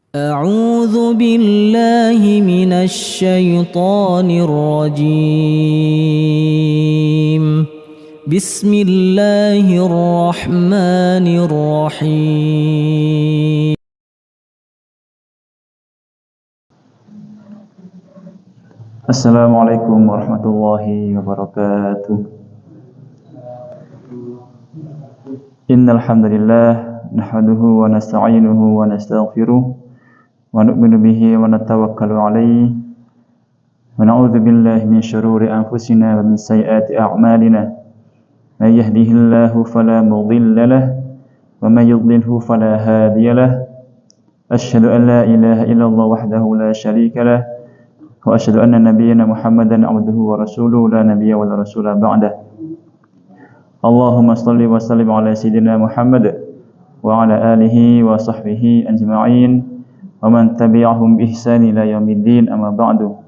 أعوذ بالله من الشيطان الرجيم. بسم الله الرحمن الرحيم. Assalamualaikum warahmatullahi wabarakatuh. Innal hamdalillah nahmaduhu wa nasta'inuhu wa nastaghfiruh wa nu'minu bihi wa natawakkalu alayhi wa na'udzu billahi min shururi anfusina wa min sayyiati a'malina. May yahdihillahu fala mudilla lahu wa may yudlilhu fala hadiya lahu. Asyhadu an la ilaha illallah wahdahu la syarika lahu wa asyhadu anna nabiyyana Muhammadan abduhu wa rasuluhu la nabiyya wa la rasula ba'dah. Allahumma shalli wa sallim ala sayyidina Muhammad wa ala alihi wa sahbihi ajma'in wa man tabi'ahum bi ihsan ila yaumiddin, amma ba'du.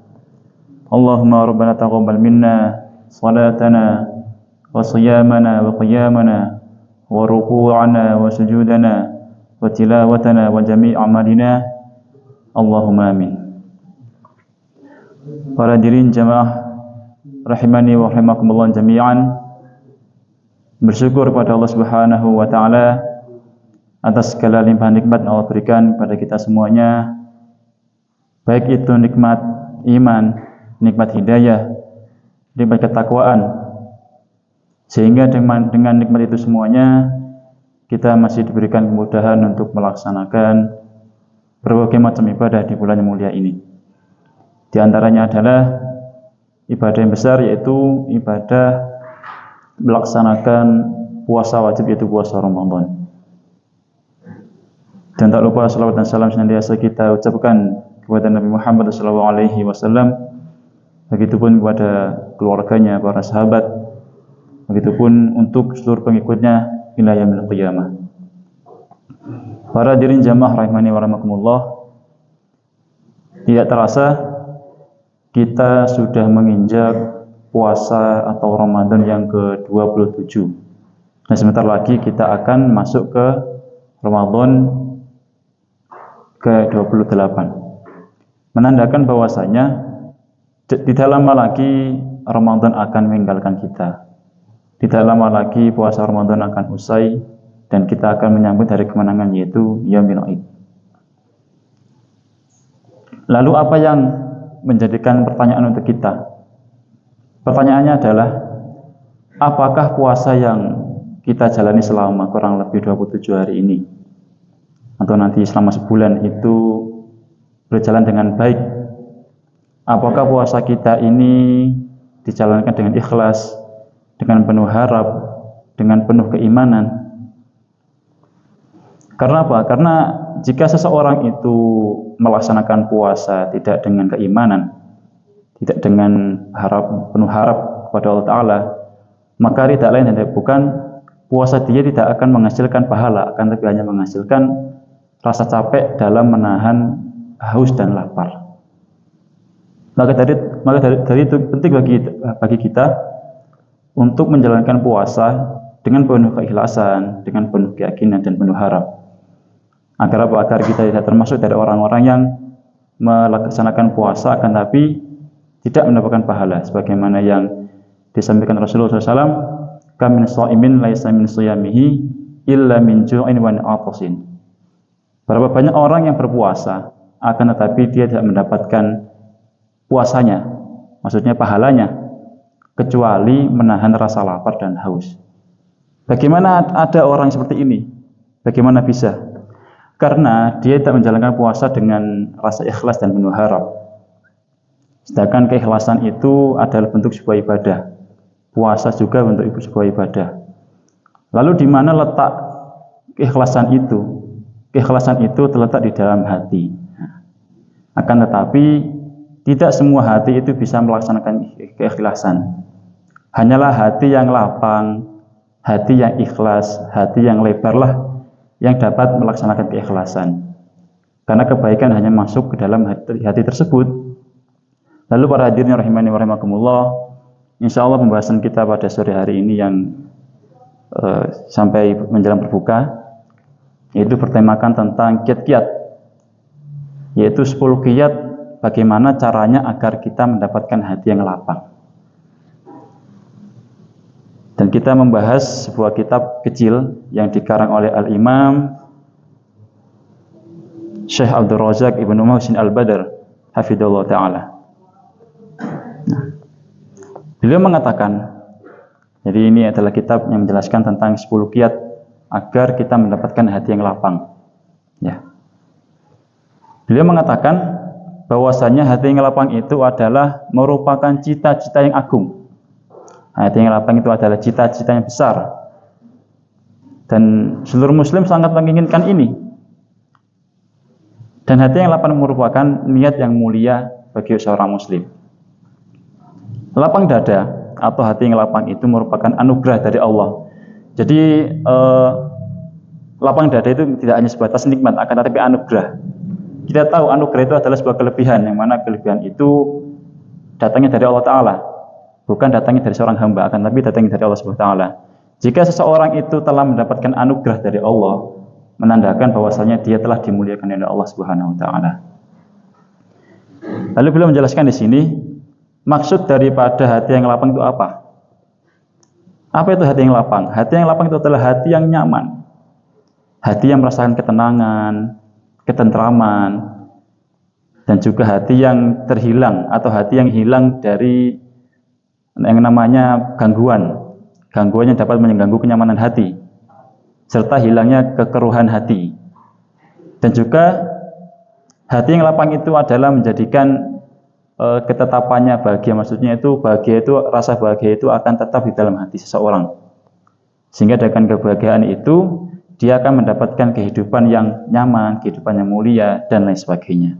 Allahumma rabbana taqabbal minna salatana wa siyamana wa qiyamana wa ruku'ana wa sujudana wa tilawatana wa jami' amalina. Allahumma amin. Para hadirin jamaah rahimani wa rahimakumullah jami'an, bersyukur kepada Allah Subhanahu wa taala atas segala limpahan nikmat yang Allah berikan kepada kita semuanya, baik itu nikmat iman, nikmat hidayah, nikmat ketakwaan, sehingga dengan nikmat itu semuanya kita masih diberikan kemudahan untuk melaksanakan berbagai macam ibadah di bulan yang mulia ini. Di antaranya adalah ibadah yang besar, yaitu ibadah melaksanakan puasa wajib, yaitu puasa Ramadan. Dan tak lupa salawat dan salam senantiasa kita ucapkan kepada Nabi Muhammad SAW, begitupun kepada keluarganya, para sahabat, begitupun untuk seluruh pengikutnya ila yaumil qiyamah. Para hadirin jamaah rahimani wa rahimakumullah, tidak terasa kita sudah menginjak puasa atau Ramadan yang ke-27. Dan sebentar lagi kita akan masuk ke Ramadan ke-28. Menandakan bahwasanya tidak lama lagi Ramadan akan meninggalkan kita. Tidak lama lagi puasa Ramadan akan usai dan kita akan menyambut hari kemenangan, yaitu Yaumul Id. Lalu apa yang menjadikan pertanyaan untuk kita? Pertanyaannya adalah, apakah puasa yang kita jalani selama kurang lebih 27 hari ini atau nanti selama sebulan itu berjalan dengan baik? Apakah puasa kita ini dijalankan dengan ikhlas, dengan penuh harap, dengan penuh keimanan? Karena apa? Karena jika seseorang itu melaksanakan puasa tidak dengan keimanan, tidak dengan penuh harap kepada Allah Ta'ala, maka tidak lain dan bukan puasa dia tidak akan menghasilkan pahala, akan tapi hanya menghasilkan rasa capek dalam menahan haus dan lapar. Maka dari itu penting bagi kita untuk menjalankan puasa dengan penuh keikhlasan, dengan penuh keyakinan dan penuh harap. Agar apa? Agar kita tidak termasuk dari orang-orang yang melaksanakan puasa akan tapi tidak mendapatkan pahala, sebagaimana yang disampaikan Rasulullah SAW, "Kam min sha'imin laisa min shiyamihi illa min ju'in wa atasin." Berapa banyak orang yang berpuasa akan tetapi dia tidak mendapatkan puasanya, maksudnya pahalanya, kecuali menahan rasa lapar dan haus. Bagaimana ada orang seperti ini? Bagaimana bisa? Karena dia tidak menjalankan puasa dengan rasa ikhlas dan penuh harap. Sedangkan keikhlasan itu adalah bentuk sebuah ibadah. Puasa juga bentuk sebuah ibadah. Lalu di mana letak keikhlasan itu? Keikhlasan itu terletak di dalam hati. Akan tetapi tidak semua hati itu bisa melaksanakan keikhlasan. Hanyalah hati yang lapang, hati yang ikhlas, hati yang lebarlah yang dapat melaksanakan keikhlasan. Karena kebaikan hanya masuk ke dalam hati tersebut. Lalu para hadirin rahimani wa rahimakumullah, insyaallah pembahasan kita pada sore hari ini yang sampai menjelang berbuka, yaitu bertemakan tentang kiat-kiat yaitu 10 kiat bagaimana caranya agar kita mendapatkan hati yang lapang. Dan kita membahas sebuah kitab kecil yang dikarang oleh Al-Imam Syekh Abdul Razak Ibnu Muhsin Al-Badr hafidhahullah ta'ala. Nah, beliau mengatakan, jadi ini adalah kitab yang menjelaskan tentang 10 kiat agar kita mendapatkan hati yang lapang. Ya. Beliau mengatakan bahwasanya hati yang lapang itu adalah merupakan cita-cita yang agung. Hati yang lapang itu adalah cita-cita yang besar. Dan seluruh muslim sangat menginginkan ini. Dan hati yang lapang merupakan niat yang mulia bagi seorang muslim. Lapang dada atau hati yang lapang itu merupakan anugerah dari Allah. Jadi lapang dada itu tidak hanya sebatas nikmat, akan tetapi anugerah. Kita tahu anugerah itu adalah sebuah kelebihan, yang mana kelebihan itu datangnya dari Allah Ta'ala, bukan datangnya dari seorang hamba, akan tetapi datangnya dari Allah Subhanahu Wa Ta'ala. Jika seseorang itu telah mendapatkan anugerah dari Allah, menandakan bahwasanya dia telah dimuliakan oleh Allah Subhanahu Wa Ta'ala. Lalu beliau menjelaskan di sini maksud daripada hati yang lapang itu apa? Apa itu hati yang lapang? Hati yang lapang itu adalah hati yang nyaman, hati yang merasakan ketenangan, ketentraman, dan juga hati yang terhilang atau hati yang hilang dari yang namanya gangguan yang dapat mengganggu kenyamanan hati, serta hilangnya kekeruhan hati. Dan juga hati yang lapang itu adalah menjadikan ketetapannya bahagia, maksudnya itu bahagia itu, rasa bahagia itu akan tetap di dalam hati seseorang, sehingga dengan kebahagiaan itu dia akan mendapatkan kehidupan yang nyaman, kehidupan yang mulia, dan lain sebagainya.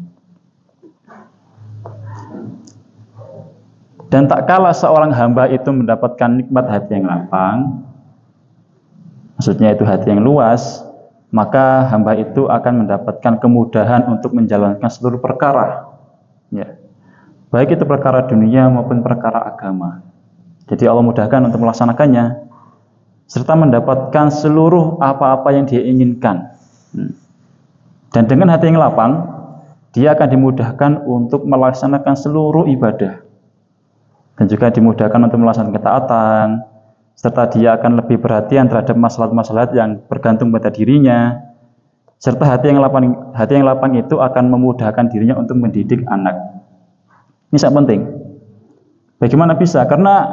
Dan tak kala seorang hamba itu mendapatkan nikmat hati yang lapang, maksudnya itu hati yang luas, maka hamba itu akan mendapatkan kemudahan untuk menjalankan seluruh perkara, ya, baik itu perkara dunia maupun perkara agama. Jadi Allah mudahkan untuk melaksanakannya, serta mendapatkan seluruh apa-apa yang dia inginkan. Dan dengan hati yang lapang, dia akan dimudahkan untuk melaksanakan seluruh ibadah, dan juga dimudahkan untuk melaksanakan ketaatan, serta dia akan lebih perhatian terhadap masalah-masalah yang bergantung pada dirinya. Serta hati yang lapang itu akan memudahkan dirinya untuk mendidik anak. Ini sangat penting. Bagaimana bisa? Karena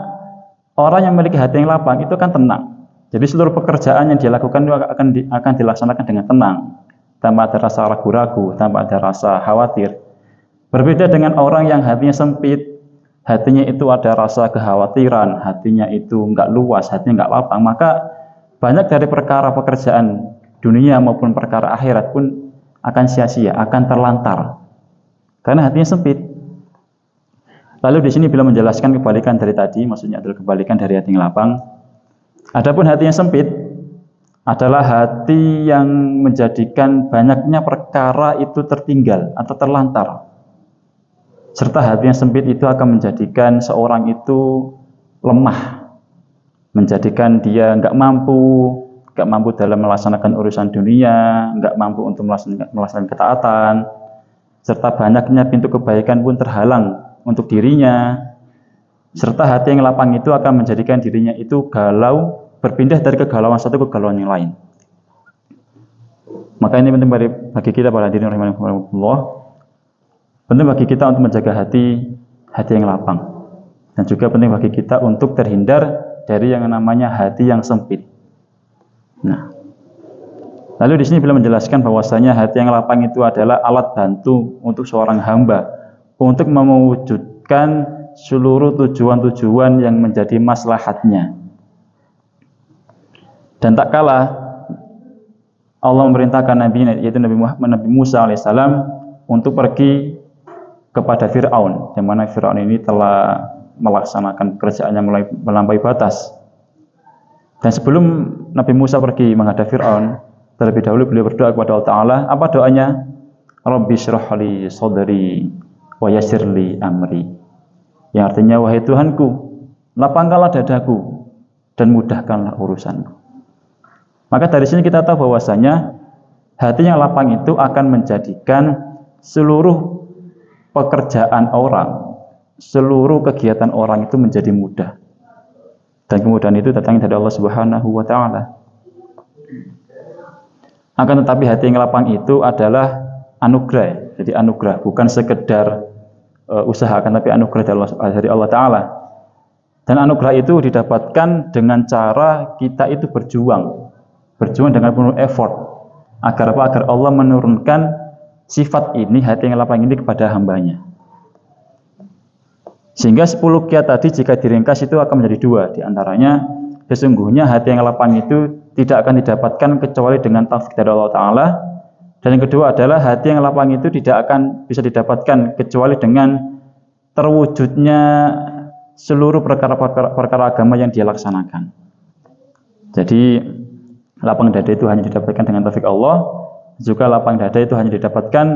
orang yang memiliki hati yang lapang itu akan tenang. Jadi seluruh pekerjaan yang dia lakukan itu akan dilaksanakan dengan tenang, tanpa ada rasa ragu-ragu, tanpa ada rasa khawatir. Berbeda dengan orang yang hatinya sempit, hatinya itu ada rasa kekhawatiran, hatinya itu enggak luas, hatinya enggak lapang, maka banyak dari perkara pekerjaan dunia maupun perkara akhirat pun akan sia-sia, akan terlantar, karena hatinya sempit. Lalu di sini beliau menjelaskan kebalikan dari tadi, maksudnya adalah kebalikan dari hati yang lapang. Adapun hati yang sempit adalah hati yang menjadikan banyaknya perkara itu tertinggal atau terlantar. Serta hati yang sempit itu akan menjadikan seorang itu lemah, menjadikan dia nggak mampu dalam melaksanakan urusan dunia, nggak mampu untuk melaksanakan ketaatan, serta banyaknya pintu kebaikan pun terhalang untuk dirinya. Serta hati yang lapang itu akan menjadikan dirinya itu galau, berpindah dari kegalauan satu ke kegalauan yang lain. Maka ini penting bagi kita para hadirin rahimakumullah, penting bagi kita untuk menjaga hati yang lapang, dan juga penting bagi kita untuk terhindar dari yang namanya hati yang sempit. Nah, lalu di sini beliau menjelaskan bahwasanya hati yang lapang itu adalah alat bantu untuk seorang hamba untuk mewujudkan seluruh tujuan-tujuan yang menjadi maslahatnya. Dan tak kalah Allah memerintahkan Nabi, yaitu Nabi Musa alaihissalam, untuk pergi kepada Fir'aun, yang mana Fir'aun ini telah melaksanakan pekerjaannya melampaui batas. Dan sebelum Nabi Musa pergi menghadap Fir'aun, terlebih dahulu beliau berdoa kepada Allah Ta'ala. Apa doanya? Rabbi syrah li sadri wa yassir li amri, yang artinya, wahai Tuhanku, lapangkanlah dadaku dan mudahkanlah urusanku. Maka dari sini kita tahu bahwasanya hati yang lapang itu akan menjadikan seluruh pekerjaan orang, seluruh kegiatan orang itu menjadi mudah. Dan kemudahan itu datang dari Allah Subhanahu wa taala. Akan tetapi hati yang lapang itu adalah anugerah. Jadi anugerah bukan sekedar usaha, akan tapi anugerah dari Allah taala. Dan anugerah itu didapatkan dengan cara kita itu berjuang dengan penuh effort. Agar apa? Agar Allah menurunkan sifat ini, hati yang lapang ini kepada hambanya. Sehingga 10 kiat tadi jika diringkas itu akan menjadi 2. Di antaranya, sesungguhnya hati yang lapang itu tidak akan didapatkan kecuali dengan taufik dari Allah Ta'ala. Dan yang kedua adalah hati yang lapang itu tidak akan bisa didapatkan kecuali dengan terwujudnya seluruh perkara agama yang dia laksanakan. Jadi lapang dada itu hanya didapatkan dengan taufik Allah. Juga lapang dada itu hanya didapatkan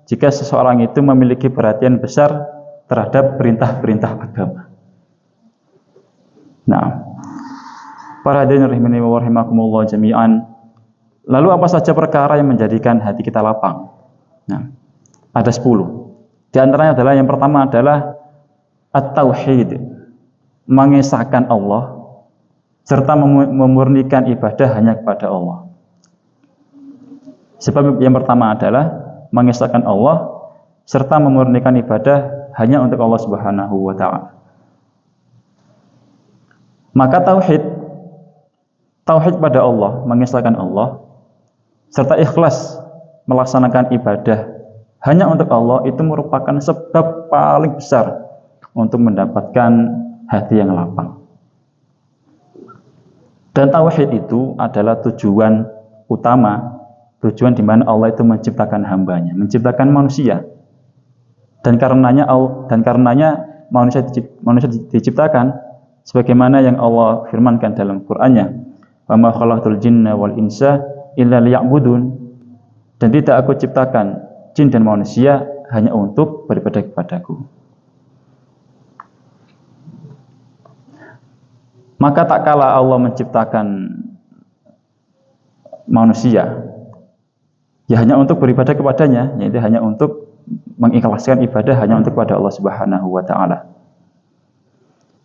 jika seseorang itu memiliki perhatian besar terhadap perintah-perintah agama. Nah, para hadirin rahimani wa rahimakumullah jami'an. Lalu apa saja perkara yang menjadikan hati kita lapang? Nah, ada 10. Di antaranya adalah yang pertama adalah at-tauhid, mengesahkan Allah serta memurnikan ibadah hanya kepada Allah. Sebab yang pertama adalah mengesahkan Allah serta memurnikan ibadah hanya untuk Allah Subhanahu wa taala. Maka tauhid pada Allah, mengesahkan Allah serta ikhlas melaksanakan ibadah hanya untuk Allah itu merupakan sebab paling besar untuk mendapatkan hati yang lapang. Dan tauhid itu adalah tujuan utama, tujuan di mana Allah itu menciptakan hambanya, menciptakan manusia. Dan karenanya manusia diciptakan sebagaimana yang Allah firmankan dalam Qur'annya, "Wa ma khalaqtul jinna wal insa illa liya'budun." Dan tidak aku ciptakan jin dan manusia hanya untuk beribadah kepadaku. Maka tak kala Allah menciptakan manusia ya hanya untuk beribadah kepadanya, yaitu hanya untuk mengikhlaskan ibadah hanya untuk kepada Allah Subhanahu wa taala.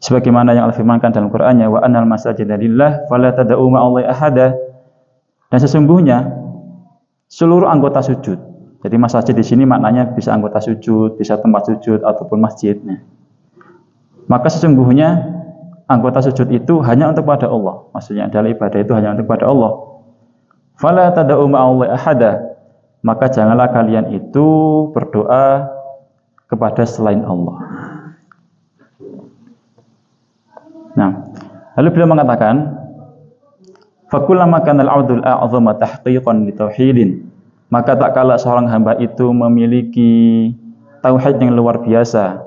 Sebagaimana yang Allah firmankan dalam Qur'annya, "Wa annal masajida lillah fala tad'u ma'allahi ahada." Dan sesungguhnya seluruh anggota sujud. Jadi masjid di sini maknanya bisa anggota sujud, bisa tempat sujud ataupun masjidnya. Maka sesungguhnya anggota sujud itu hanya untuk kepada Allah. Maksudnya adalah ibadah itu hanya untuk kepada Allah. Fala tad'u ma'allahi ahada. Maka janganlah kalian itu berdoa kepada selain Allah. Nah, lalu beliau mengatakan, "Fakullama kana al-'abdul a'zama tahqiqan li tauhidin." Maka tak kala seorang hamba itu memiliki tauhid yang luar biasa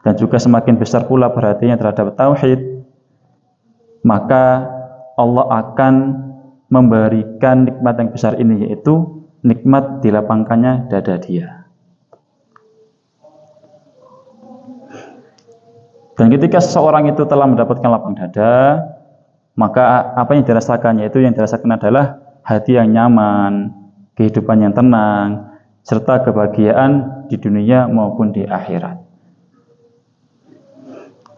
dan juga semakin besar pula perhatiannya terhadap tauhid, maka Allah akan memberikan nikmat yang besar ini, yaitu nikmat dilapangkannya dada dia. Dan ketika seseorang itu telah mendapatkan lapang dada, maka apa yang dirasakannya itu yang dirasakan adalah hati yang nyaman, kehidupan yang tenang, serta kebahagiaan di dunia maupun di akhirat.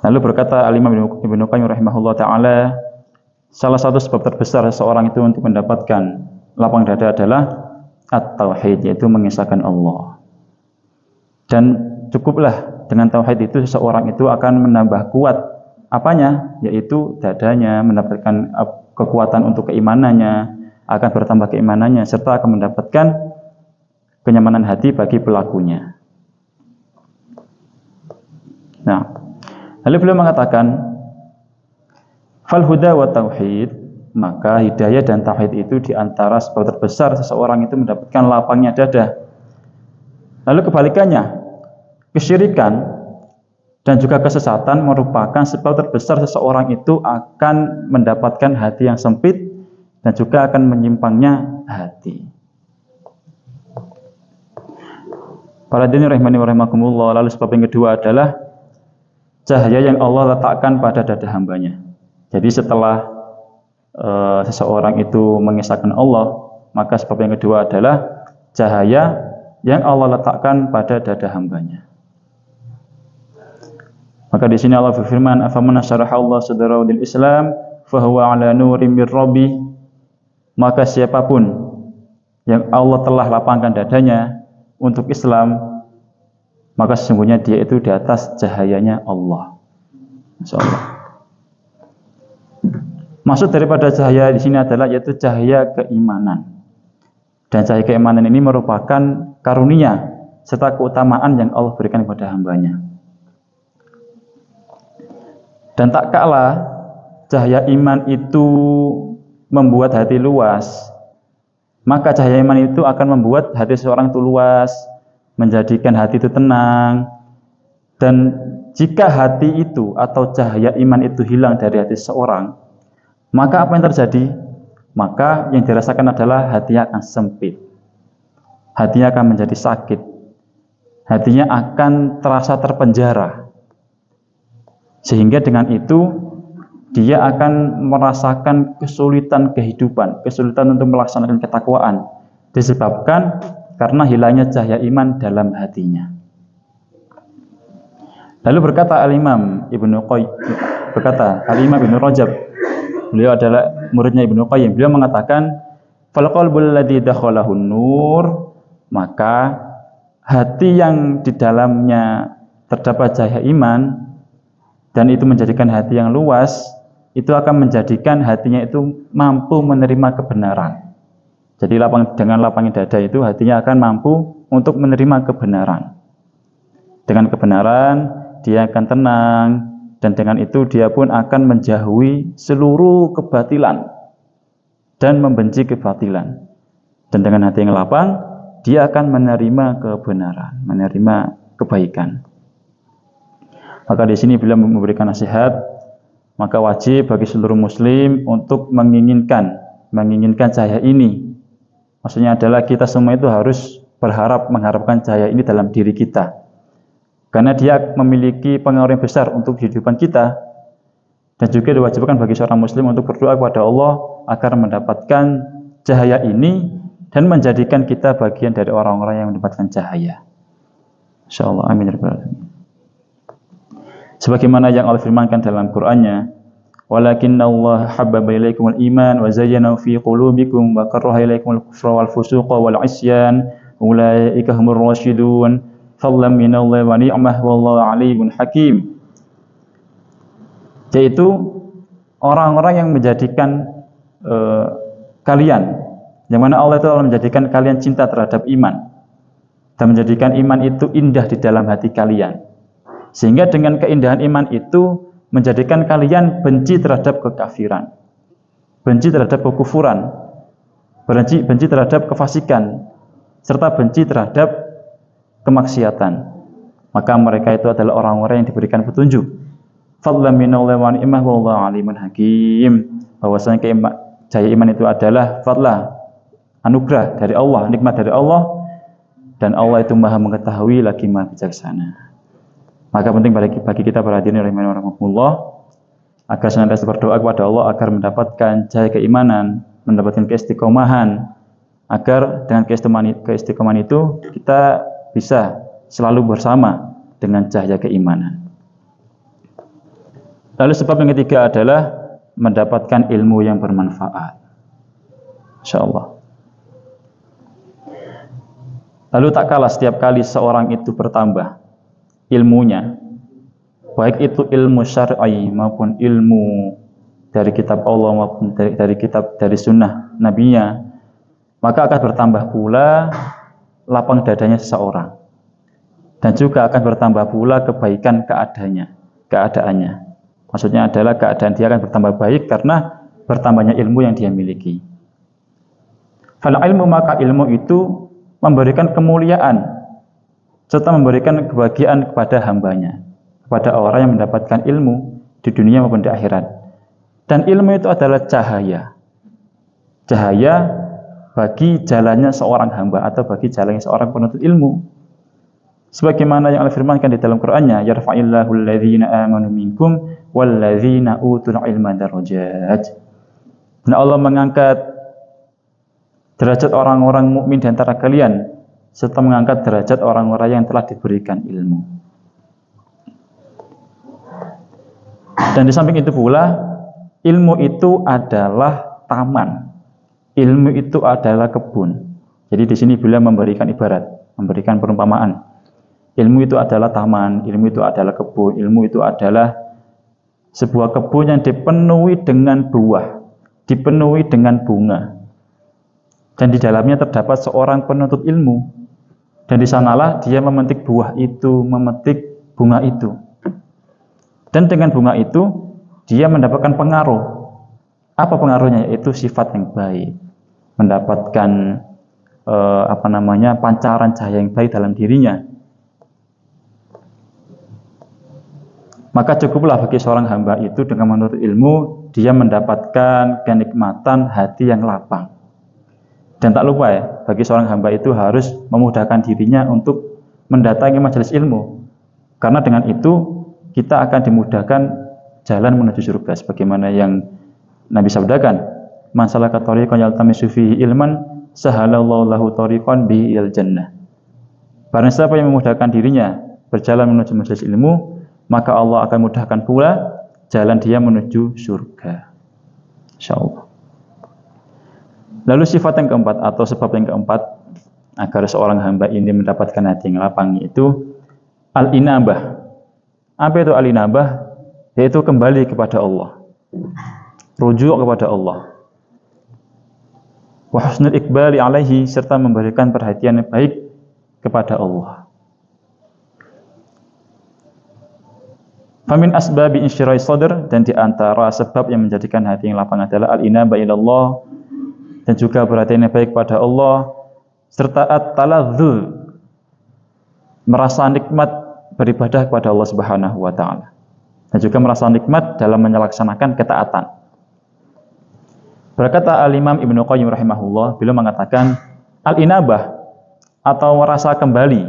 Lalu berkata Al-Imam Ibnu Qayyim rahimahullah ta'ala, salah satu sebab terbesar seseorang itu untuk mendapatkan lapang dada adalah at-tauhid, yaitu mengesahkan Allah. Dan cukuplah dengan tauhid itu seseorang itu akan menambah kuat apanya? Yaitu dadanya, mendapatkan kekuatan untuk keimanannya, akan bertambah keimanannya, serta akan mendapatkan kenyamanan hati bagi pelakunya. Nah, lalu beliau mengatakan, fal huda wa tauhid, maka hidayah dan tauhid itu diantara sebab terbesar seseorang itu mendapatkan lapangnya dada. Lalu kebalikannya, kesyirikan dan juga kesesatan merupakan sebab terbesar seseorang itu akan mendapatkan hati yang sempit dan juga akan menyimpangnya hati. Para hadirin rahimani wa rahimakumullah, lalu sebab yang kedua adalah cahaya yang Allah letakkan pada dada hambanya. Jadi setelah seseorang itu mengesahkan Allah, maka sebab yang kedua adalah cahaya yang Allah letakkan pada dada hambanya. Maka di sini Allah berfirman, "Afaman syaraha Allah sadrahu lil Islam, fahuwa 'ala nurim mir rabbih." Maka siapapun yang Allah telah lapangkan dadanya untuk Islam, maka sesungguhnya dia itu di atas cahayanya Allah. Masyaallah. Maksud daripada cahaya di sini adalah yaitu cahaya keimanan. Dan cahaya keimanan ini merupakan karunia serta keutamaan yang Allah berikan kepada hambanya. Dan tak kalah cahaya iman itu membuat hati luas, maka cahaya iman itu akan membuat hati seorang itu luas, menjadikan hati itu tenang. Dan jika hati itu atau cahaya iman itu hilang dari hati seorang, maka apa yang terjadi? Maka yang dirasakan adalah hatinya akan sempit, hatinya akan menjadi sakit, hatinya akan terasa terpenjara, sehingga dengan itu dia akan merasakan kesulitan kehidupan, kesulitan untuk melaksanakan ketakwaan, disebabkan karena hilangnya cahaya iman dalam hatinya. Lalu berkata Al-Imam Ibnu Rajab, beliau adalah muridnya Ibnu Qayyim. Beliau mengatakan, "Fal qalbul ladzi dakhalahu nur," maka hati yang di dalamnya terdapat cahaya iman dan itu menjadikan hati yang luas, itu akan menjadikan hatinya itu mampu menerima kebenaran. Jadi dengan lapangnya dada itu hatinya akan mampu untuk menerima kebenaran. Dengan kebenaran dia akan tenang, dan dengan itu dia pun akan menjauhi seluruh kebatilan dan membenci kebatilan. Dan dengan hati yang lapang, dia akan menerima kebenaran, menerima kebaikan. Maka di sini beliau memberikan nasihat, maka wajib bagi seluruh muslim untuk menginginkan cahaya ini. Maksudnya adalah kita semua itu harus mengharapkan cahaya ini dalam diri kita. Karena dia memiliki pengaruh yang besar untuk kehidupan kita. Dan juga diwajibkan bagi seorang muslim untuk berdoa kepada Allah agar mendapatkan cahaya ini dan menjadikan kita bagian dari orang-orang yang mendapatkan cahaya. Insyaallah, amin ya rabbal alamin. Sebagaimana yang Allah firmankan dalam Qur'annya, "Walakinnallaha habbaba ilaikumul iman wa zayyanahu fi qulubikum wa karaha ilaikumul kufra wal fusuqa wal 'isyan, ulaika humur rasyidun." Fadlan minallahi wa ni'mah wallahu alimun hakim. Yaitu orang-orang yang menjadikan kalian, yang mana Allah itu telah menjadikan kalian cinta terhadap iman dan menjadikan iman itu indah di dalam hati kalian, sehingga dengan keindahan iman itu menjadikan kalian benci terhadap kekafiran, benci terhadap kekufuran, benci terhadap kefasikan, serta benci terhadap kemaksiatan. Maka mereka itu adalah orang-orang yang diberikan petunjuk. Fadlan minallahi wa ni'mah wallahu alimun hakim. Bahwasanya cahaya iman itu adalah fadlah, anugerah dari Allah, nikmat dari Allah, dan Allah itu Maha mengetahui lagi Maha bijaksana. Maka penting bagi kita para hadirin rahimankumullah agar senantiasa berdoa kepada Allah agar mendapatkan cahaya keimanan, mendapatkan keistiqomahan, agar dengan keistiqomahan itu kita bisa selalu bersama dengan cahaya keimanan. Lalu sebab yang ketiga adalah mendapatkan ilmu yang bermanfaat. Insyaallah. Lalu tak kalah setiap kali seorang itu bertambah ilmunya, baik itu ilmu syar'i maupun ilmu dari kitab Allah maupun dari sunnah nabinya, maka akan bertambah pula lapang dadanya seseorang, dan juga akan bertambah pula kebaikan keadaannya. Maksudnya adalah keadaan dia akan bertambah baik karena bertambahnya ilmu yang dia miliki. Fal ilmu, maka ilmu itu memberikan kemuliaan serta memberikan kebahagiaan kepada hambanya, kepada orang yang mendapatkan ilmu di dunia maupun di akhirat. Dan ilmu itu adalah cahaya bagi jalannya seorang hamba atau bagi jalannya seorang penuntut ilmu. Sebagaimana yang Allah firmankan di dalam Qur'annya, "Yarfa'illahu alladhina amanu minkum walladzina utul ilma darajat." Nah, Allah mengangkat derajat orang-orang mukmin di antara kalian serta mengangkat derajat orang-orang yang telah diberikan ilmu. Dan di samping itu pula, ilmu itu adalah taman. Ilmu itu adalah kebun. Jadi di sini beliau memberikan ibarat, memberikan perumpamaan. Ilmu itu adalah taman, ilmu itu adalah kebun, ilmu itu adalah sebuah kebun yang dipenuhi dengan buah, dipenuhi dengan bunga. Dan di dalamnya terdapat seorang penuntut ilmu. Dan di sanalah dia memetik buah itu, memetik bunga itu. Dan dengan bunga itu, dia mendapatkan pengaruh. Apa pengaruhnya? Yaitu sifat yang baik. Mendapatkan pancaran cahaya yang baik dalam dirinya. Maka cukuplah bagi seorang hamba itu dengan menuntut ilmu, dia mendapatkan kenikmatan hati yang lapang. Dan tak lupa ya, bagi seorang hamba itu harus memudahkan dirinya untuk mendatangi majelis ilmu. Karena dengan itu kita akan dimudahkan jalan menuju surga, sebagaimana yang Nabi sabdakan, man salaka thariqan yaltamisu fihi ilman sahalallahu lahu thariqan bihi ilal jannah. Barang siapa yang memudahkan dirinya berjalan menuju majelis ilmu, maka Allah akan mudahkan pula jalan dia menuju surga, insyaallah. Lalu sifat yang keempat atau sebab yang keempat agar seorang hamba ini mendapatkan hati yang lapang, yaitu al-inabah. Apa itu al-inabah? Yaitu kembali kepada Allah, rujuk kepada Allah, wa husnul iqbali alaihi, serta memberikan perhatian yang baik kepada Allah. Famin asbabi insyirahi sadr, dan di antara sebab yang menjadikan hati yang lapang adalah al-inabah ilallah, dan juga perhatian yang baik kepada Allah, serta at-taladzuz, merasa nikmat beribadah kepada Allah Subhanahu wa taala, dan juga merasa nikmat dalam melaksanakan ketaatan. Berkata Al-Imam Ibnu Qayyim rahimahullah, beliau mengatakan al-inabah atau merasa kembali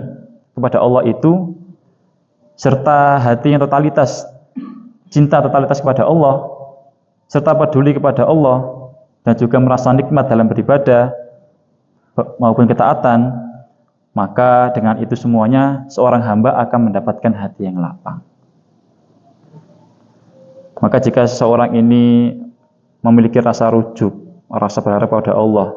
kepada Allah itu serta hati yang totalitas, cinta totalitas kepada Allah, serta peduli kepada Allah, dan juga merasa nikmat dalam beribadah maupun ketaatan, maka dengan itu semuanya seorang hamba akan mendapatkan hati yang lapang. Maka jika seseorang ini memiliki rasa rujuk, rasa berharap pada Allah,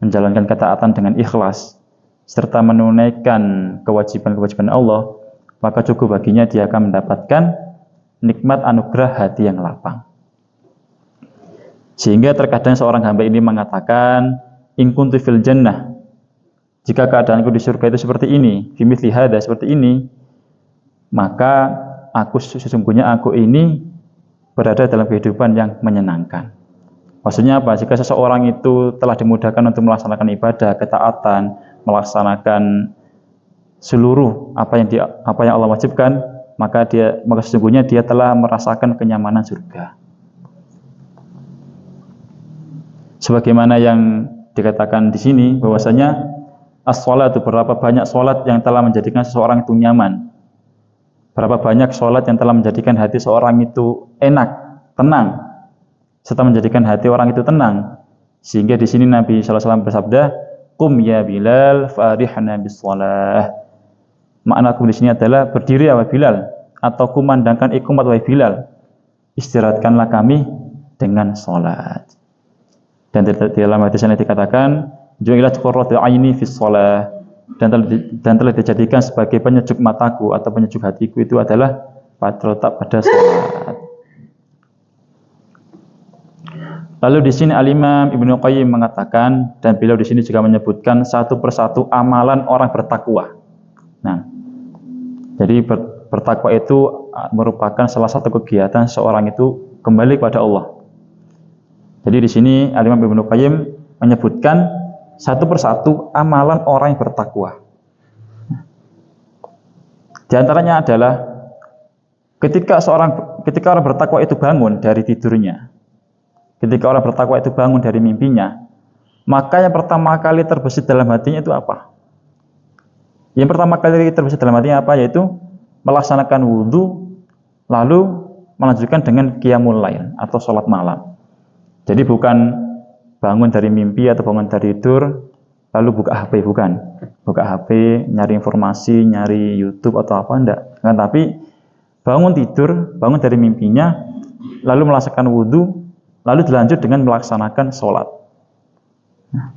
menjalankan ketaatan dengan ikhlas, serta menunaikan kewajiban-kewajiban Allah, maka cukup baginya dia akan mendapatkan nikmat anugerah hati yang lapang. Sehingga terkadang seorang hamba ini mengatakan, in kuntu fil jannah, jika keadaanku di surga itu seperti ini, bimithli hada, seperti ini, maka sesungguhnya aku ini berada dalam kehidupan yang menyenangkan. Maksudnya apa? Jika seseorang itu telah dimudahkan untuk melaksanakan ibadah, ketaatan, melaksanakan seluruh apa yang Allah wajibkan, maka sesungguhnya dia telah merasakan kenyamanan surga. Sebagaimana yang dikatakan di sini bahwasanya as-sholatu, berapa banyak sholat yang telah menjadikan seseorang itu nyaman, berapa banyak sholat yang telah menjadikan hati seorang itu enak, tenang, serta menjadikan hati orang itu tenang. Sehingga di sini Nabi SAW bersabda, qum ya Bilal farihna bis-shalah. Makna qum di sini adalah berdiri ya Bilal, atau kumandangkan iqamat wahai Bilal, istirahatkanlah kami dengan sholat. Dan di dalam hadis ini dikatakan, ju'ilat qurratu aini fis shalah, dan telah dijadikan sebagai penyejuk mataku atau penyejuk hatiku itu adalah terletak pada salat. Lalu di sini Al-Imam Ibnu Qayyim mengatakan, dan beliau di sini juga menyebutkan satu persatu amalan orang bertakwa. Nah, jadi bertakwa itu merupakan salah satu kegiatan seorang itu kembali kepada Allah. Jadi di sini Al-Imam Ibnu Qayyim menyebutkan satu persatu amalan orang yang bertakwa. Di antaranya adalah ketika orang bertakwa itu bangun dari tidurnya, ketika orang bertakwa itu bangun dari mimpinya, maka yang pertama kali terbesit dalam hatinya itu apa? Yang pertama kali terbesit dalam hatinya apa? Yaitu melaksanakan wudhu, lalu melanjutkan dengan qiyamul lail atau sholat malam. Jadi bukan bangun dari mimpi atau bangun dari tidur, lalu buka HP, bukan. Buka HP, nyari informasi, nyari YouTube atau apa, enggak. Kan, tapi bangun tidur, bangun dari mimpinya, lalu melaksanakan wudhu, lalu dilanjut dengan melaksanakan sholat. Nah,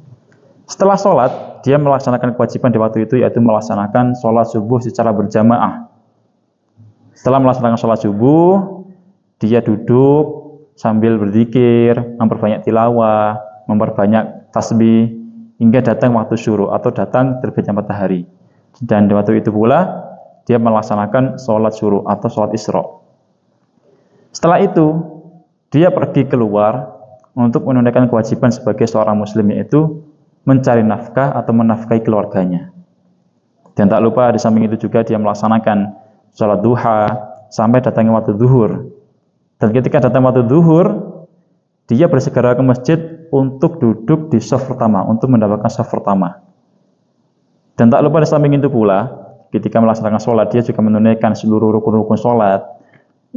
setelah sholat, dia melaksanakan kewajiban di waktu itu, yaitu melaksanakan sholat subuh secara berjamaah. Setelah melaksanakan sholat subuh, dia duduk sambil berzikir, memperbanyak tilawah, memperbanyak tasbih, hingga datang waktu syuruk atau datang terbitnya matahari. Dan di waktu itu pula, dia melaksanakan sholat syuruk atau sholat isra. Setelah itu, dia pergi keluar untuk menunaikan kewajiban sebagai seorang muslim, yaitu mencari nafkah atau menafkahi keluarganya. Dan tak lupa di samping itu juga dia melaksanakan sholat duha sampai datangnya waktu zuhur. Dan ketika datang waktu zuhur, dia bersegera ke masjid untuk duduk di shaf pertama, untuk mendapatkan shaf pertama. Dan tak lupa di samping itu pula, ketika melaksanakan sholat, dia juga menunaikan seluruh rukun-rukun sholat,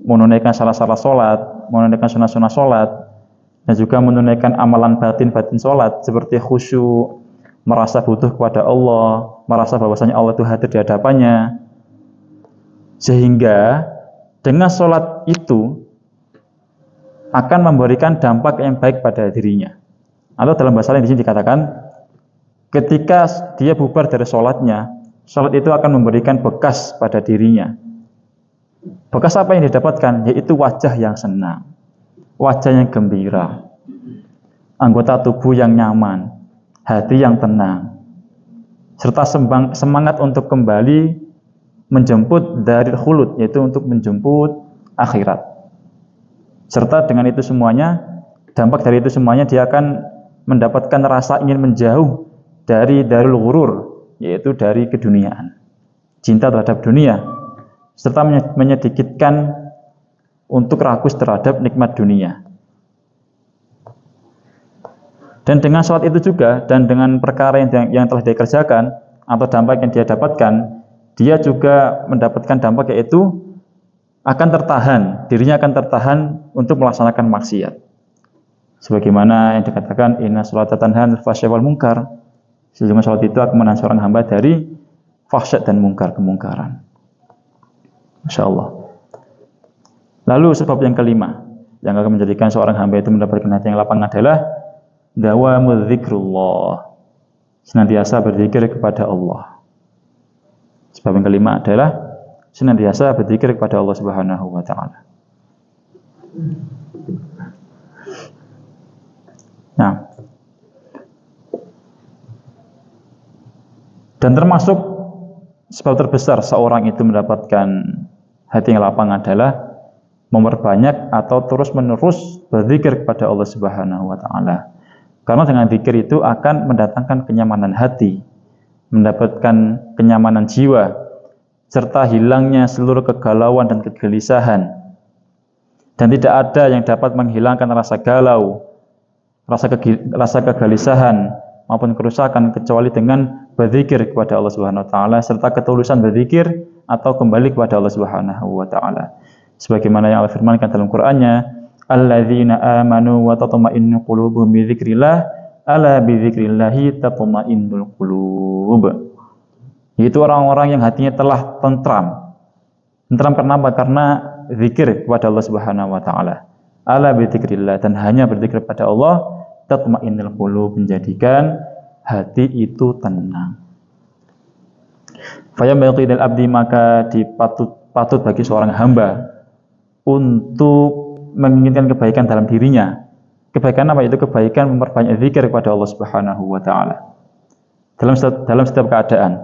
menunaikan syarat-syarat sholat, menunaikan sunnah-sunnah sholat, dan juga menunaikan amalan batin-batin sholat seperti khusyuk, merasa butuh kepada Allah, merasa bahwasanya Allah itu hadir di hadapannya. Sehingga dengan sholat itu akan memberikan dampak yang baik pada dirinya. Atau dalam bahasa lain di sini dikatakan, ketika dia bubar dari sholatnya, sholat itu akan memberikan bekas pada dirinya. Bekas apa yang didapatkan? Yaitu wajah yang senang, wajah yang gembira, anggota tubuh yang nyaman, hati yang tenang, serta semangat untuk kembali menjemput daril khulud, yaitu untuk menjemput akhirat. Serta dengan itu semuanya, dampak dari itu semuanya, dia akan mendapatkan rasa ingin menjauh dari darul ghurur, yaitu dari keduniaan, cinta terhadap dunia, serta menyedikitkan untuk rakus terhadap nikmat dunia. Dan dengan sholat itu juga, dan dengan perkara yang telah dia kerjakan, atau dampak yang dia dapatkan, dia juga mendapatkan dampak, yaitu akan tertahan, dirinya akan tertahan untuk melaksanakan maksiat. Sebagaimana yang dikatakan, inna sholata tanha 'anil fahsya'i wal munkar, sesungguhnya sholat itu akan menahan seorang hamba dari fahsya dan mungkar, kemungkaran. Masya Allah. Lalu sebab yang kelima yang akan menjadikan seorang hamba itu mendapatkan hati yang lapang adalah dawamul dzikrullah, senantiasa berzikir kepada Allah. Sebab yang kelima adalah senantiasa berzikir kepada Allah Subhanahu wa taala. Nah, dan termasuk sebab terbesar seorang itu mendapatkan hati yang lapang adalah memperbanyak atau terus-menerus berzikir kepada Allah Subhanahu wa taala. Karena dengan zikir itu akan mendatangkan kenyamanan hati, mendapatkan kenyamanan jiwa, serta hilangnya seluruh kegalauan dan kegelisahan. Dan tidak ada yang dapat menghilangkan rasa galau, rasa kegelisahan maupun kerusakan kecuali dengan berzikir kepada Allah Subhanahu wa taala, serta ketulusan berzikir atau kembali kepada Allah Subhanahu wa taala. Sebagaimana yang Allah firmankan dalam Qur'annya, alladzina amanu wa tatma'innu qulubuhum bi dzikrillah, ala bi dzikrillah tatma'innul qulub. Yaitu orang-orang yang hatinya telah tentram. Tentram karena apa? Karena zikir kepada Allah Subhanahu wa taala. Ala bi dzikrillah, dan hanya berzikir kepada Allah, tatma'innul qulub, menjadikan hati itu tenang. Fa yambaghi lil abdi, maka patut bagi seorang hamba untuk menginginkan kebaikan dalam dirinya. Kebaikan apa itu? Kebaikan memperbanyak zikir kepada Allah Subhanahu wa taala dalam setiap keadaan.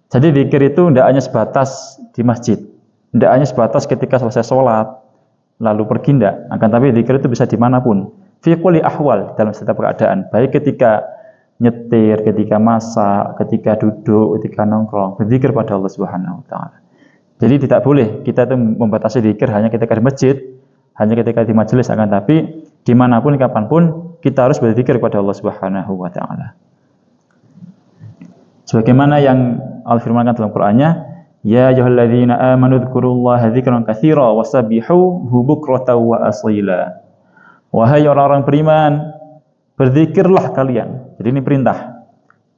Jadi zikir itu tidak hanya sebatas di masjid, tidak hanya sebatas ketika selesai sholat lalu pergi, tidak. Akan tapi zikir itu bisa dimanapun, fi kulli ahwal, dalam setiap keadaan, baik ketika nyetir, ketika masak, ketika duduk, ketika nongkrong, berzikir pada Allah Subhanahu wa taala. Jadi tidak boleh kita itu membatasi zikir hanya ketika di masjid, hanya ketika di majelis, akan tapi dimanapun kapanpun kita harus berzikir kepada Allah Subhanahu wa taala. Sebagaimana yang Allah firmankan dalam Qur'annya, ya ayyuhalladzina amanu dzkurullaha dzikran katsira wasabbihuhu bukratan wa asila. Wahai orang-orang beriman, berzikirlah kalian. Jadi ini perintah.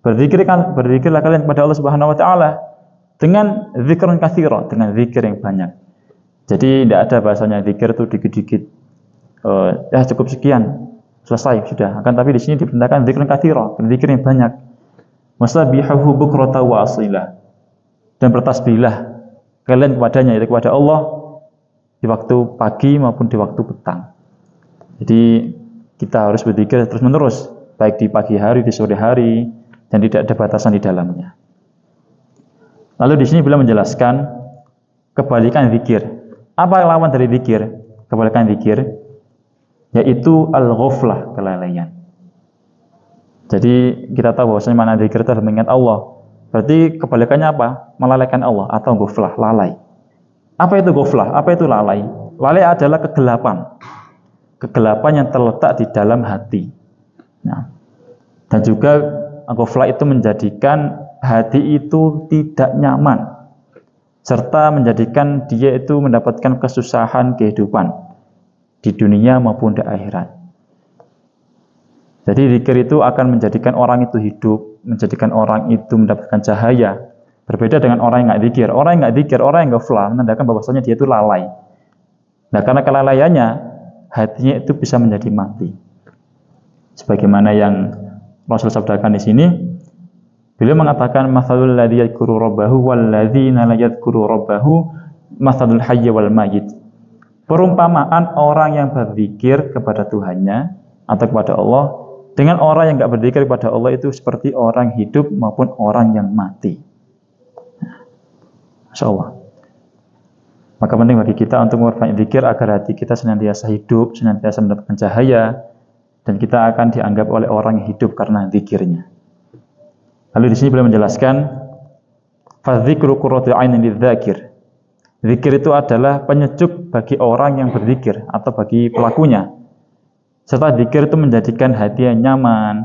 Berzikirlah kalian kepada Allah Subhanahu wa taala dengan zikran katsira, dengan zikir yang banyak. Jadi tidak ada bahasanya zikir itu dikit-dikit. Ya cukup sekian, selesai sudah. Akan tapi di sini diperintahkan zikran katsira, berzikir yang banyak. Wasabbihuhu bukratan wa asila. Dan bertasbihlah kalian kepadanya, yaitu kepada Allah di waktu pagi maupun di waktu petang. Jadi kita harus berzikir terus-menerus, baik di pagi hari, di sore hari, dan tidak ada batasan di dalamnya. Lalu di sini beliau menjelaskan kebalikan zikir. Apa lawan dari zikir? Kebalikan zikir yaitu al-ghaflah, kelalaian. Jadi kita tahu bahwasanya mana zikir itu adalah mengingat Allah. Berarti kebalikannya apa? Melalaikan Allah atau ghaflah, lalai. Apa itu ghaflah? Apa itu lalai? Lalai adalah kegelapan. Kegelapan yang terletak di dalam hati. Nah, dan juga ghaflah itu menjadikan hati itu tidak nyaman, serta menjadikan dia itu mendapatkan kesusahan kehidupan di dunia maupun di akhirat. Jadi zikir itu akan menjadikan orang itu hidup, menjadikan orang itu mendapatkan cahaya. Berbeda dengan orang yang nggak zikir. Orang yang nggak zikir, orang yang ghaflah, menandakan bahwasanya dia itu lalai. Nah, karena kelalaiannya, hatinya itu bisa menjadi mati. Sebagaimana yang Rasul sabdakan di sini, beliau mengatakan mathalul ladzi yadhkuru rabbahu wal ladzina la yadhkuru rabbahu mathalul hayy wal mayyit. Perumpamaan orang yang berzikir kepada Tuhannya atau kepada Allah dengan orang yang enggak berzikir kepada Allah itu seperti orang hidup maupun orang yang mati. Masyaallah. Maka penting bagi kita untuk memperbanyak zikir agar hati kita senantiasa hidup, senantiasa mendapatkan cahaya, dan kita akan dianggap oleh orang yang hidup karena zikirnya. Lalu di sini beliau menjelaskan, fadzikru qurratu 'ainin lidzakir. Zikir itu adalah penyejuk bagi orang yang berzikir atau bagi pelakunya. Serta zikir itu menjadikan hati yang nyaman,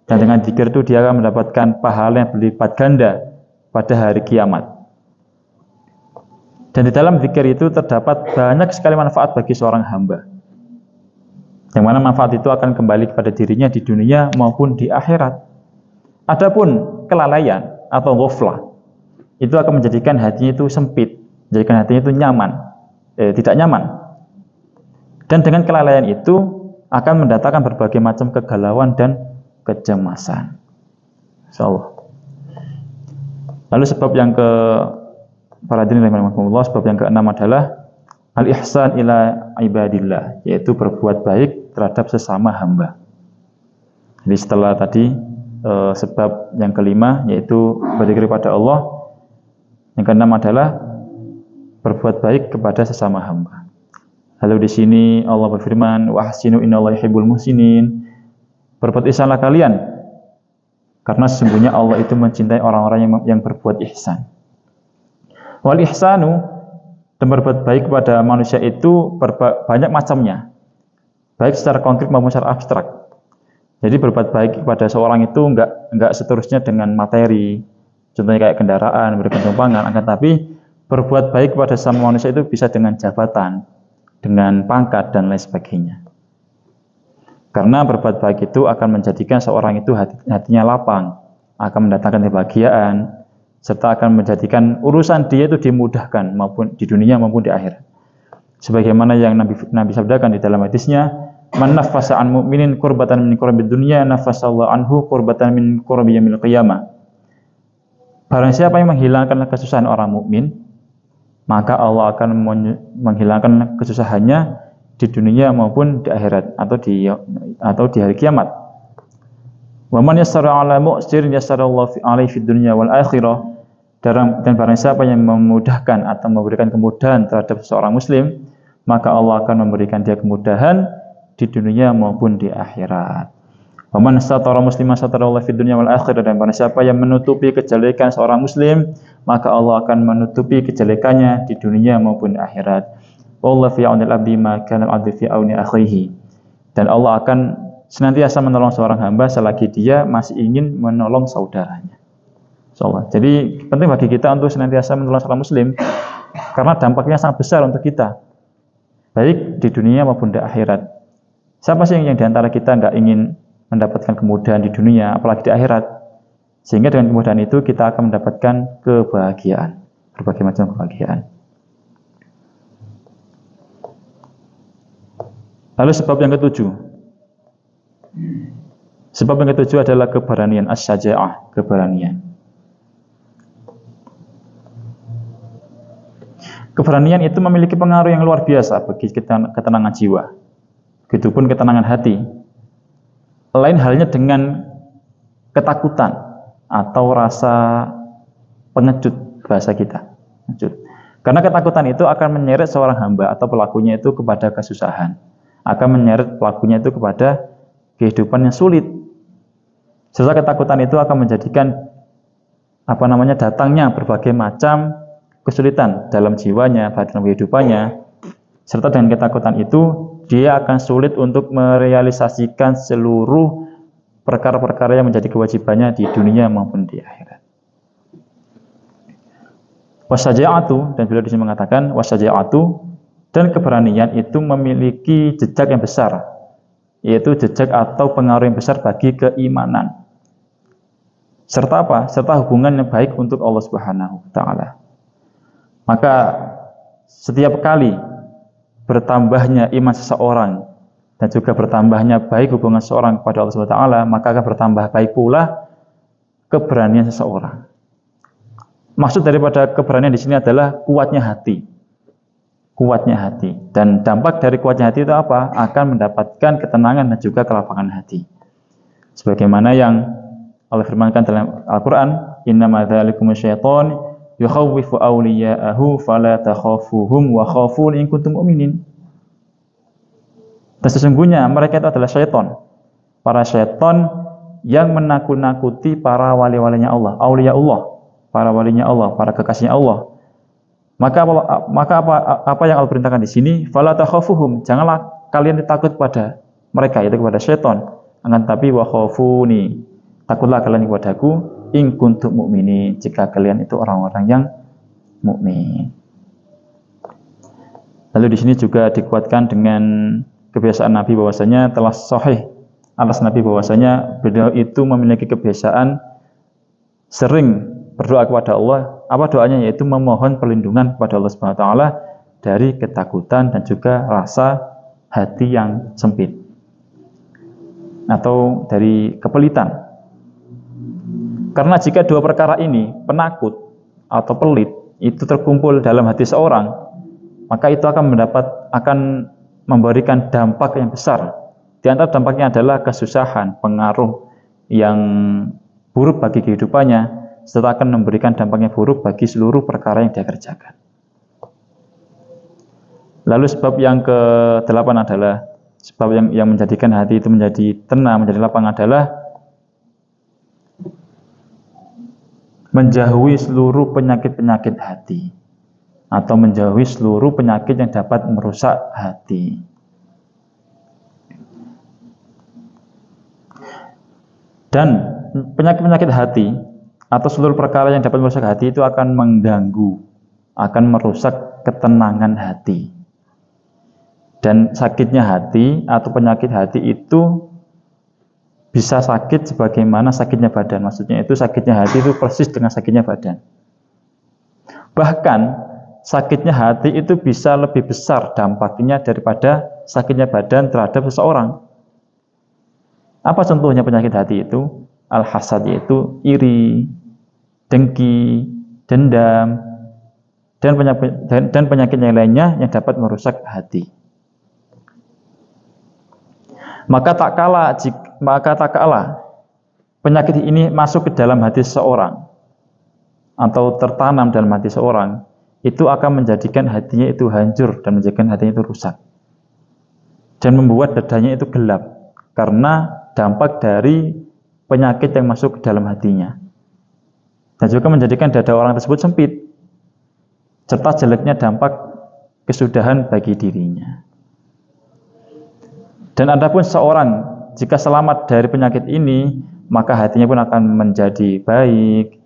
dan dengan zikir itu dia akan mendapatkan pahala yang berlipat ganda pada hari kiamat. Dan di dalam zikir itu terdapat banyak sekali manfaat bagi seorang hamba. Yang mana manfaat itu akan kembali kepada dirinya di dunia maupun di akhirat. Adapun kelalaian atau ghaflah itu akan menjadikan hatinya itu sempit, menjadikan hatinya itu tidak nyaman. Dan dengan kelalaian itu akan mendatangkan berbagai macam kegalauan dan kecemasan. Insyaallah. Lalu sebab yang sebab yang keenam adalah al-ihsan ila ibadillah, yaitu berbuat baik terhadap sesama hamba. Jadi setelah tadi sebab yang kelima yaitu berzikir kepada Allah, yang keenam adalah berbuat baik kepada sesama hamba. Lalu di sini Allah berfirman, wa ahsinu innallaha yuhibbul muhsinin. Berbuat ihsanlah kalian, karena sesungguhnya Allah itu mencintai orang-orang yang berbuat ihsan. Wal ihsanu, dan berbuat baik kepada manusia itu banyak macamnya, baik secara konkret maupun secara abstrak. Jadi berbuat baik kepada seorang itu enggak seterusnya dengan materi, contohnya kayak kendaraan, memberikan tumpangan, akan tapi berbuat baik kepada sama manusia itu bisa dengan jabatan, dengan pangkat dan lain sebagainya. Karena berbuat baik itu akan menjadikan seorang itu hatinya lapang, akan mendatangkan kebahagiaan, serta akan menjadikan urusan dia itu dimudahkan maupun di dunia maupun di akhirat. Sebagaimana yang Nabi sabdakan di dalam hadisnya, man nafasa an mu'minin qurbatan min qurbi dunya nafasallahu anhu qurbatan min qurbi yaumil qiyamah. Barang siapa yang menghilangkan kesusahan orang mukmin, maka Allah akan menghilangkan kesusahannya di dunia maupun di akhirat atau di hari kiamat. Wa man yassara 'ala mu'sirin yassarallahu 'alaihi fid dunya wal akhirah. Dan barang siapa yang memudahkan atau memberikan kemudahan terhadap seorang muslim, maka Allah akan memberikan dia kemudahan di dunia maupun di akhirat. Wa man satara musliman satarallahu fid dunya wal akhirah. Dan barang siapa yang menutupi kejelekan seorang muslim, maka Allah akan menutupi kejelekannya di dunia maupun di akhirat. Wallahu fi 'aunil 'abdi ma kana al-'abdu fi 'auni akhihi. Dan Allah akan senantiasa menolong seorang hamba selagi dia masih ingin menolong saudaranya. Insyaallah. Jadi penting bagi kita untuk senantiasa menolong seorang muslim, karena dampaknya sangat besar untuk kita, baik di dunia maupun di akhirat. Siapa sih yang diantara kita nggak ingin mendapatkan kemudahan di dunia, apalagi di akhirat? Sehingga dengan kemudahan itu kita akan mendapatkan kebahagiaan, berbagai macam kebahagiaan. Lalu sebab yang ketujuh. Sebab yang ketujuh adalah keberanian, as-syaja'ah, keberanian. Keberanian itu memiliki pengaruh yang luar biasa bagi ketenangan jiwa. Begitupun ketenangan hati. Lain halnya dengan ketakutan atau rasa pengecut bahasa kita. Pengecut. Karena ketakutan itu akan menyeret seorang hamba atau pelakunya itu kepada kesusahan. Akan menyeret pelakunya itu kepada kehidupan yang sulit. Serta ketakutan itu akan menjadikan datangnya berbagai macam kesulitan dalam jiwanya, dalam kehidupannya. Serta dengan ketakutan itu dia akan sulit untuk merealisasikan seluruh perkara-perkara yang menjadi kewajibannya di dunia maupun di akhirat. Wasyaja'atu, dan beliau di sini mengatakan wasyaja'atu, dan keberanian itu memiliki jejak yang besar, yaitu jejak atau pengaruh yang besar bagi keimanan. Serta apa? Serta hubungan yang baik untuk Allah Subhanahu wa taala. Maka setiap kali bertambahnya iman seseorang dan juga bertambahnya baik hubungan seseorang kepada Allah Subhanahu wa taala, maka akan bertambah baik pula keberanian seseorang. Maksud daripada keberanian di sini adalah kuatnya hati. Kuatnya hati. Dan dampak dari kuatnya hati itu apa? Akan mendapatkan ketenangan dan juga kelapangan hati. Sebagaimana yang Allah firmankan dalam Al-Qur'an, "Innama dzalikum asy-syaithan yukhawwifu awliya'ahu fala takhafuhum wa khafun in kuntum mu'minin." Dan sesungguhnya mereka itu adalah syaitan. Para syaitan yang menakut-nakuti para wali-walinya Allah, auliya Allah, para walinya Allah, para kekasihnya Allah. Maka apa yang Allah perintahkan di sini? Fala takhafuhum, janganlah kalian takut kepada mereka, yaitu kepada syaitan. Akan tapi wa khafuni, takutlah kalian kepadaku in kuntum mu'minin, jika kalian itu orang-orang yang mukmin. Lalu di sini juga dikuatkan dengan kebiasaan Nabi bahwasanya telah sahih atas Nabi bahwasanya beliau itu memiliki kebiasaan sering berdoa kepada Allah. Apa doanya? Yaitu memohon perlindungan kepada Allah Subhanahu wa taala dari ketakutan dan juga rasa hati yang sempit atau dari kepelitan. Karena jika dua perkara ini, penakut atau pelit, itu terkumpul dalam hati seorang, maka itu akan memberikan dampak yang besar. Di antara dampaknya adalah kesusahan, pengaruh yang buruk bagi kehidupannya, serta akan memberikan dampak yang buruk bagi seluruh perkara yang dia kerjakan. Lalu sebab yang ke-8 adalah sebab yang menjadikan hati itu menjadi tenang, menjadi lapang adalah menjauhi seluruh penyakit-penyakit hati atau menjauhi seluruh penyakit yang dapat merusak hati. Dan penyakit-penyakit hati atau seluruh perkara yang dapat merusak hati itu akan mengganggu, akan merusak ketenangan hati. Dan sakitnya hati atau penyakit hati itu bisa sakit sebagaimana sakitnya badan. Maksudnya itu sakitnya hati itu persis dengan sakitnya badan. Bahkan sakitnya hati itu bisa lebih besar dampaknya daripada sakitnya badan terhadap seseorang. Apa contohnya penyakit hati itu? Al-hasad, yaitu iri, dengki, dendam, dan penyakit yang lainnya yang dapat merusak hati. Maka tak kalah penyakit ini masuk ke dalam hati seseorang atau tertanam dalam hati seseorang, itu akan menjadikan hatinya itu hancur dan menjadikan hatinya itu rusak dan membuat dadanya itu gelap karena dampak dari penyakit yang masuk ke dalam hatinya, dan juga menjadikan dada orang tersebut sempit serta jeleknya dampak kesudahan bagi dirinya. Dan adapun seorang jika selamat dari penyakit ini, maka hatinya pun akan menjadi baik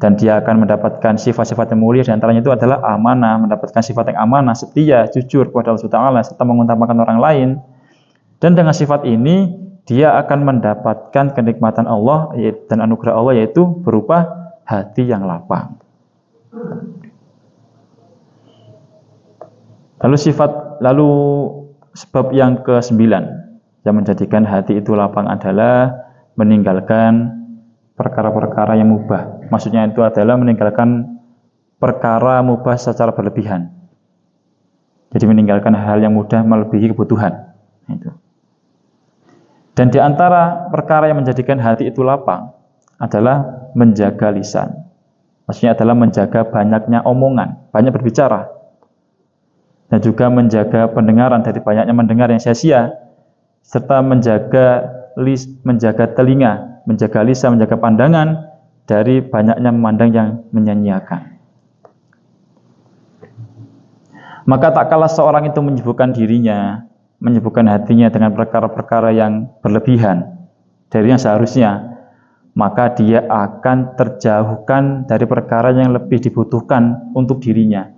dan dia akan mendapatkan sifat-sifat yang mulia. Di antaranya itu adalah amanah, mendapatkan sifat yang amanah, setia, jujur kepada Allah Subhanahu wa taala serta mengutamakan orang lain. Dan dengan sifat ini dia akan mendapatkan kenikmatan Allah dan anugerah Allah, yaitu berupa hati yang lapang. Lalu sebab yang ke-9 yang menjadikan hati itu lapang adalah meninggalkan perkara-perkara yang mubah. Maksudnya itu adalah meninggalkan perkara mubah secara berlebihan. Jadi meninggalkan hal yang mudah melebihi kebutuhan. Itu. Dan di antara perkara yang menjadikan hati itu lapang adalah menjaga lisan. Maksudnya adalah menjaga banyaknya omongan, banyak berbicara. Dan juga menjaga pendengaran dari banyaknya mendengar yang sia-sia, serta menjaga telinga, menjaga lisan, menjaga pandangan dari banyaknya memandang yang menyanyiakan. Maka tak kalah seorang itu menyibukkan dirinya, menyibukkan hatinya dengan perkara-perkara yang berlebihan dari yang seharusnya, maka dia akan terjauhkan dari perkara yang lebih dibutuhkan untuk dirinya.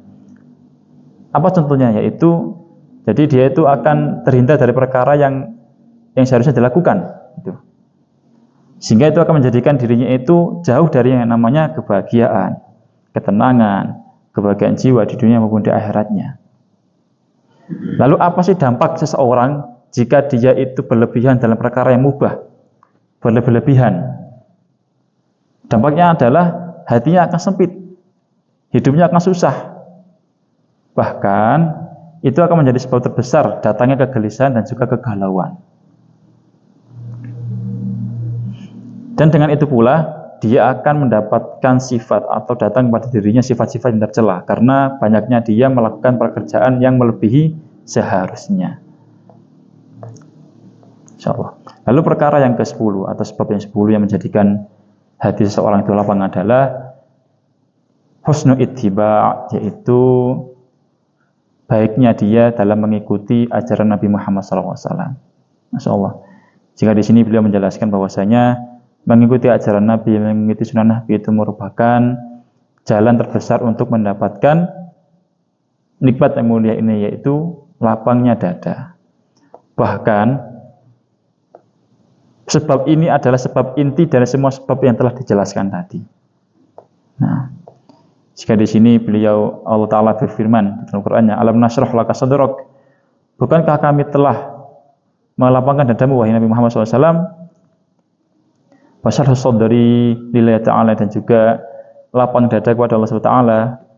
Apa contohnya? Yaitu, jadi dia itu akan terhindar dari perkara yang seharusnya dilakukan. Sehingga itu akan menjadikan dirinya itu jauh dari yang namanya kebahagiaan, ketenangan, kebahagiaan jiwa di dunia maupun di akhiratnya. Lalu apa sih dampak seseorang jika dia itu berlebihan dalam perkara yang mubah, berlebihan? Dampaknya adalah hatinya akan sempit, hidupnya akan susah. Bahkan itu akan menjadi sebab terbesar datangnya kegelisahan dan juga kegalauan. Dan dengan itu pula dia akan mendapatkan sifat atau datang kepada dirinya sifat-sifat yang tercela karena banyaknya dia melakukan pekerjaan yang melebihi seharusnya. Insyaallah. Lalu perkara yang ke-10 atau sebab yang 10 yang menjadikan hati seseorang itu lapang adalah husnul ittiba', yaitu baiknya dia dalam mengikuti ajaran Nabi Muhammad SAW. Masya Allah. Jika di sini beliau menjelaskan bahwasanya mengikuti ajaran Nabi, mengikuti sunnah Nabi itu merupakan jalan terbesar untuk mendapatkan nikmat yang mulia ini, yaitu lapangnya dada. Bahkan sebab ini adalah sebab inti dari semua sebab yang telah dijelaskan tadi. Nah, jika di sini beliau Allah Ta'ala berfirman dalam Qur'annya, Alam nashrah laka sadrak, bukankah kami telah melapangkan dadamu wahai Nabi Muhammad SAW? Wasyarh sadri lillahi ta'ala, dan juga lapang dada kepada Allah SWT.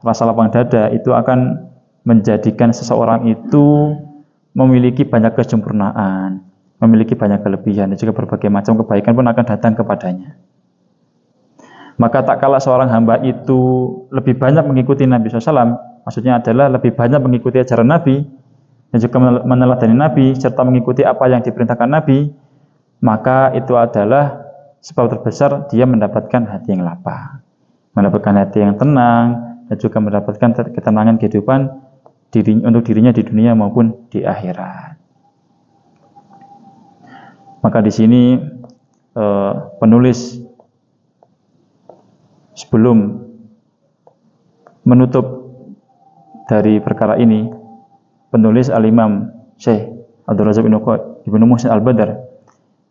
Rasa lapang dada itu akan menjadikan seseorang itu memiliki banyak kesempurnaan, memiliki banyak kelebihan, dan juga berbagai macam kebaikan pun akan datang kepadanya. Maka tak kalah seorang hamba itu lebih banyak mengikuti Nabi SAW, maksudnya adalah lebih banyak mengikuti ajaran Nabi dan juga meneladani Nabi serta mengikuti apa yang diperintahkan Nabi, maka itu adalah sebab terbesar dia mendapatkan hati yang lapang, mendapatkan hati yang tenang, dan juga mendapatkan ketenangan kehidupan untuk dirinya di dunia maupun di akhirat. Maka di sini penulis sebelum menutup dari perkara ini, penulis Al-Imam Syekh Abdul Razak Ibnu Muhsin Al-Badr,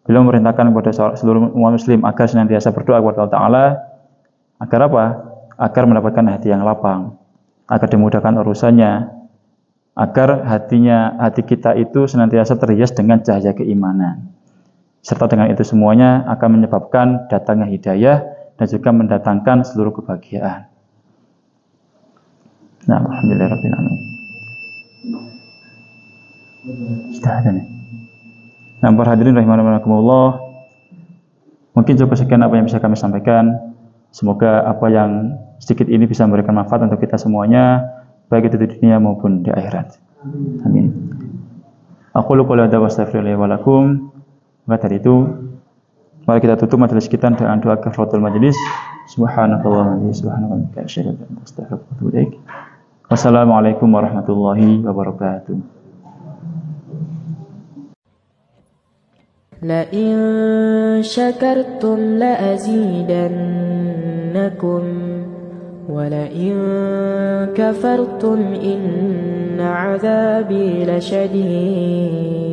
beliau memerintahkan kepada seluruh umat muslim agar senantiasa berdoa kepada Allah Ta'ala agar apa? Agar mendapatkan hati yang lapang, agar dimudahkan urusannya, agar hati kita itu senantiasa terhias dengan cahaya keimanan. Serta dengan itu semuanya akan menyebabkan datangnya hidayah dan juga mendatangkan seluruh kebahagiaan. Nah, alhamdulillahirabbil alamin. Sudah ada nih. Nah, para hadirin rahimakumullah, mungkin cukup sekian apa yang bisa kami sampaikan. Semoga apa yang sedikit ini bisa memberikan manfaat untuk kita semuanya, baik itu di dunia maupun di akhirat. Amin. Aqulu qouli hadza wa astaghfirullahi wa lakum. Maka dari itu, mari kita tutup majelis kita dengan doa kafaratul majelis. Subhanakallahumma wa subhanaka asyhadu an la ilaha illa anta astaghfiruka wa atubu ilaik. Wassalamualaikum warahmatullahi wabarakatuh. لئن شكرتم لأزيدنكم ولئن كفرتم إن عذابي لشديد